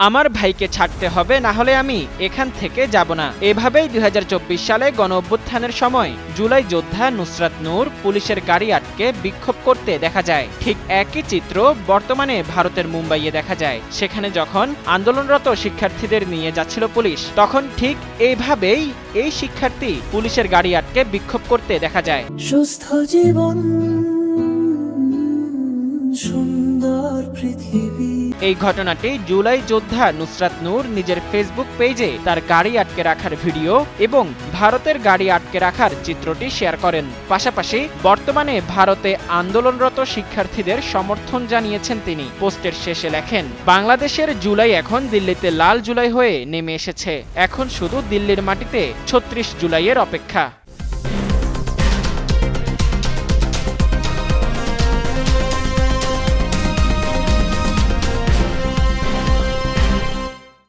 আমার ভাইকে ছাড়তে হবে, না হলে আমি এখান থেকে যাব না। এভাবেই ২০২৪ সালে গণঅভ্যুত্থানের সময় জুলাই যোদ্ধা নুসরাত নূর পুলিশের গাড়ি আটকে বিক্ষোভ করতে দেখা যায়। ঠিক একই চিত্র বর্তমানে ভারতের মুম্বাইয়ে দেখা যায়। সেখানে যখন আন্দোলনরত শিক্ষার্থীদের নিয়ে যাচ্ছিল পুলিশ, তখন ঠিক এইভাবেই এই শিক্ষার্থী পুলিশের গাড়ি আটকে বিক্ষোভ করতে দেখা যায়। সুস্থ জীবন, সুন্দর পৃথিবী। এই ঘটনাটি জুলাই যোদ্ধা নুসরাত নূর নিজের ফেসবুক পেজে তার গাড়ি আটকে রাখার ভিডিও এবং ভারতের গাড়ি আটকে রাখার চিত্রটি শেয়ার করেন। পাশাপাশি বর্তমানে ভারতে আন্দোলনরত শিক্ষার্থীদের সমর্থন জানিয়েছেন তিনি। পোস্টের শেষে লেখেন, বাংলাদেশের জুলাই এখন দিল্লিতে লাল জুলাই হয়ে নেমে এসেছে। এখন শুধু দিল্লির মাটিতে ৩৬ জুলাইয়ের অপেক্ষা।